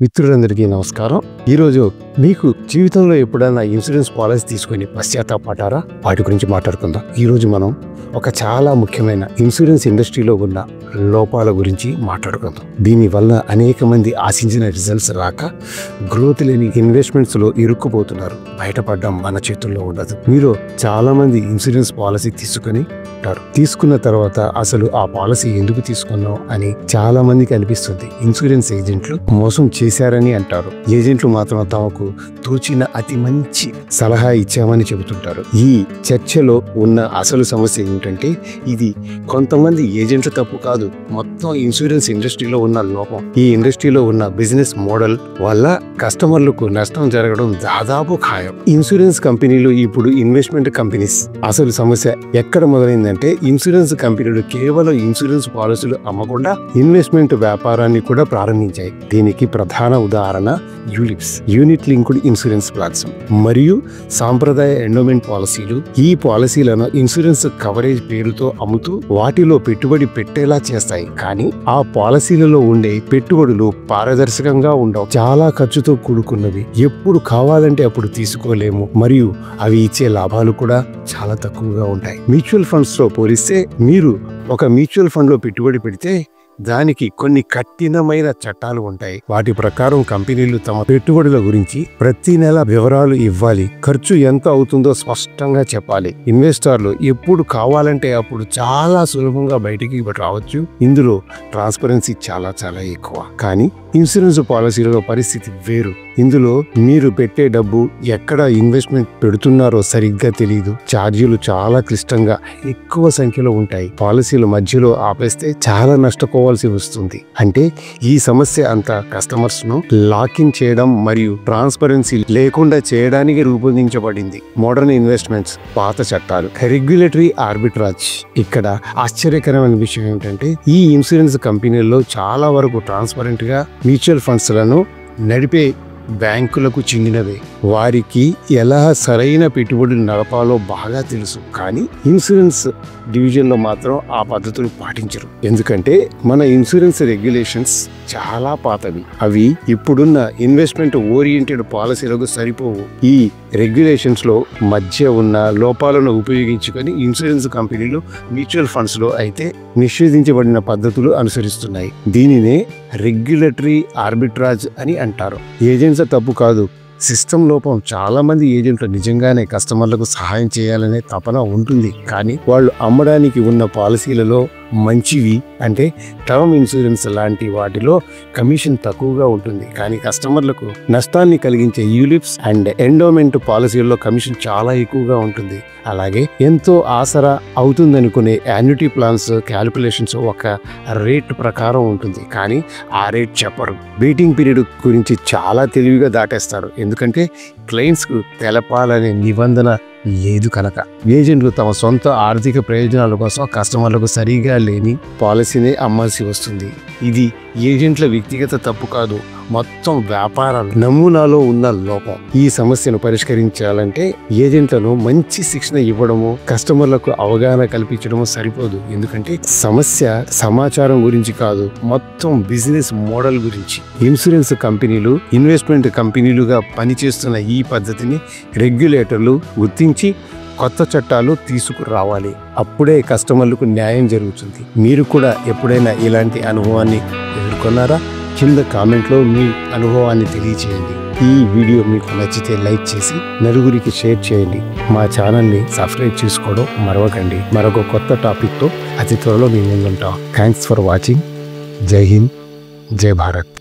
మిత్రులందరికీ నమస్కారం. ఈరోజు మీకు జీవితంలో ఎప్పుడైనా ఇన్సూరెన్స్ పాలసీ తీసుకొని పశ్చాత్తాపడ్డారా? వాటి గురించి మాట్లాడుకుందాం. ఈరోజు మనం ఒక చాలా ముఖ్యమైన ఇన్సూరెన్స్ ఇండస్ట్రీలో ఉన్న లోపాల గురించి మాట్లాడుకుందాం. దీనివల్ల అనేక మంది ఆశించిన రిజల్ట్స్ రాక గ్రోత్ లేని ఇన్వెస్ట్మెంట్స్లో ఇరుక్కుపోతున్నారు. బయటపడడం మన చేతుల్లో ఉండదు. మీరు చాలా మంది ఇన్సూరెన్స్ పాలసీ తీసుకున్న తర్వాత అసలు ఆ పాలసీ ఎందుకు తీసుకున్నాం అని చాలా మందికి అనిపిస్తుంది. ఇన్సూరెన్స్ ఏజెంట్లు మోసం చేశారని అంటారు. ఏజెంట్లు మాత్రం తమకు తోచిన అతి మంచి సలహా ఇచ్చామని చెబుతుంటారు. ఈ చర్చలో ఉన్న అసలు సమస్య ఏంటంటే ఇది కొంతమంది ఏజెంట్ల తప్పు కాదు, మొత్తం ఇన్సూరెన్స్ ఇండస్ట్రీలో ఉన్న లోపం. ఈ ఇండస్ట్రీలో ఉన్న బిజినెస్ మోడల్ వల్ల కస్టమర్లకు నష్టం జరగడం దాదాపు ఖాయం. ఇన్సూరెన్స్ కంపెనీలు ఇప్పుడు ఇన్వెస్ట్మెంట్ కంపెనీస్. అసలు సమస్య ఎక్కడ మొదలైందంటే ఇన్సూరెన్స్ కంపెనీలు కేవలం ఇన్సూరెన్స్ పాలసీలు అమ్మకుండా ఇన్వెస్ట్మెంట్ వ్యాపారాన్ని కూడా ప్రారంభించాయి. దీనికి ప్రధాన ఉదాహరణ ULIPs, unit linked insurance plans మరియు సాంప్రదాయ ఎండోమెంట్ పాలసీలు. ఈ పాలసీలను ఇన్సూరెన్స్ కవరేజ్ పేరుతో అమ్ముతూ వాటిలో పెట్టుబడి పెట్టేలా చేస్తాయి. కానీ ఆ పాలసీలలో ఉండే పెట్టుబడులు పారదర్శకంగా ఉండవు, చాలా ఖర్చుతో కూడుకున్నవి, ఎప్పుడు కావాలంటే అప్పుడు తీసుకోలేము, మరియు అవి ఇచ్చే లాభాలు కూడా చాలా తక్కువగా ఉంటాయి. మ్యూచువల్ ఫండ్స్ తో పోలిస్తే మీరు ఒక మ్యూచువల్ ఫండ్ లో పెట్టుబడి పెడితే దానికి కొన్ని కఠినమైన చట్టాలు ఉంటాయి. వాటి ప్రకారం కంపెనీలు తమ పెట్టుబడుల గురించి ప్రతి నెల వివరాలు ఇవ్వాలి. ఖర్చు ఎంత అవుతుందో స్పష్టంగా చెప్పాలి. ఇన్వెస్టర్లు ఎప్పుడు కావాలంటే అప్పుడు చాలా సులభంగా బయటికి రావచ్చు. ఇందులో ట్రాన్స్పరెన్సీ చాలా ఎక్కువ. కానీ ఇన్సూరెన్స్ పాలసీలలో పరిస్థితి వేరు. ఇందులో మీరు పెట్టే డబ్బు ఎక్కడ ఇన్వెస్ట్మెంట్ పెడుతున్నారో సరిగ్గా తెలియదు. ఛార్జీలు చాలా క్లిష్టంగా ఎక్కువ సంఖ్యలో ఉంటాయి. పాలసీలు మధ్యలో ఆపేస్తే చాలా నష్టపోవాల్సి వస్తుంది. అంటే ఈ సమస్య అంతా కస్టమర్స్ ను లాకిన్ చేయడం మరియు ట్రాన్స్పరెన్సీ లేకుండా చేయడానికి రూపొందించబడింది. మోడర్న్ ఇన్వెస్ట్మెంట్స్, పాత చట్టాలు, రెగ్యులేటరీ ఆర్బిట్రాజ్. ఇక్కడ ఆశ్చర్యకరమైన విషయం ఏంటంటే ఈ ఇన్సూరెన్స్ కంపెనీల్లో చాలా వరకు ట్రాన్స్పరెంట్ గా మ్యూచువల్ ఫండ్స్ లను నడిపే బ్యాంకులకు చెందినవే. వారికి ఎలా సరైన పెట్టుబడులు నడపాలో బాగా తెలుసు. కానీ ఇన్సూరెన్స్ డివిజన్లో మాత్రం ఆ పద్ధతులు పాటించరు. ఎందుకంటే మన ఇన్సూరెన్స్ రెగ్యులేషన్స్ చాలా పాతవి. అవి ఇప్పుడున్న ఇన్వెస్ట్మెంట్ ఓరియంటెడ్ పాలసీలకు సరిపోవు. ఈ రెగ్యులేషన్స్ లో మధ్య ఉన్న లోపాలను ఉపయోగించుకొని ఇన్సూరెన్స్ కంపెనీలు మ్యూచువల్ ఫండ్స్ లో అయితే నిషేధించబడిన పద్ధతులు అనుసరిస్తున్నాయి. దీనినే రెగ్యులేటరీ ఆర్బిట్రాజ్ అని అంటారు. ఏజెంట్స్ తప్పు కాదు, సిస్టమ్ లోపం. చాలా మంది ఏజెంట్లు నిజంగానే కస్టమర్లకు సహాయం చేయాలనే తపన ఉంటుంది. కానీ వాళ్ళు అమ్మడానికి ఉన్న పాలసీలలో మంచివి అంటే టర్మ్ ఇన్సూరెన్స్ లాంటి వాటిలో కమిషన్ తక్కువగా ఉంటుంది. కానీ కస్టమర్లకు నష్టాన్ని కలిగించే యూలిప్స్ అండ్ ఎండోమెంట్ పాలసీల్లో కమిషన్ చాలా ఎక్కువగా ఉంటుంది. అలాగే ఎంతో ఆసరా అవుతుందనుకునే యాన్యుటీ ప్లాన్స్ క్యాలిక్యులేషన్స్ ఒక రేట్ ప్రకారం ఉంటుంది. కానీ ఆ రేట్ చెప్పరు. వెయిటింగ్ పీరియడ్ గురించి చాలా తెలివిగా దాటేస్తారు. ఎందుకంటే క్లయింట్స్ కు తెలపాలనే నిబంధన లేదు కనుక. ఏజెంట్లు తమ సొంత ఆర్థిక ప్రయోజనాల కోసం కస్టమర్లకు సరిగా లేని పాలసీనే అమ్మాల్సి వస్తుంది. ఇది ఏజెంట్ల వ్యక్తిగత తప్పు కాదు, మొత్తం వ్యాపార నమూనాలో ఉన్న లోపం. ఈ సమస్యను పరిష్కరించాలంటే ఏజెంట్లను మంచి శిక్షణ ఇవ్వడము, కస్టమర్లకు అవగాహన కల్పించడము సరిపోదు. ఎందుకంటే సమస్య సమాచారం గురించి కాదు, మొత్తం బిజినెస్ మోడల్ గురించి. ఇన్సూరెన్స్ కంపెనీలు ఇన్వెస్ట్మెంట్ కంపెనీలుగా పనిచేస్తున్న ఈ పద్ధతిని రెగ్యులేటర్లు గుర్తించి కొత్త చట్టాలు తీసుకురావాలి. అప్పుడే కస్టమర్లకు న్యాయం జరుగుతుంది. మీరు కూడా ఎప్పుడైనా ఇలాంటి అనుభవాన్ని ఎదుర్కొన్నారా? కింద కామెంట్లో మీ అనుభవాన్ని తెలియచేయండి. ఈ వీడియో మీకు నచ్చితే లైక్ చేసి నలుగురికి షేర్ చేయండి. మా ఛానల్ని సబ్స్క్రైబ్ చేసుకోవడం మరవకండి. మరొక కొత్త టాపిక్తో అతి త్వరలో మీ ముందుంటాం. Thanks for watching. Jai Hind, జై భారత్.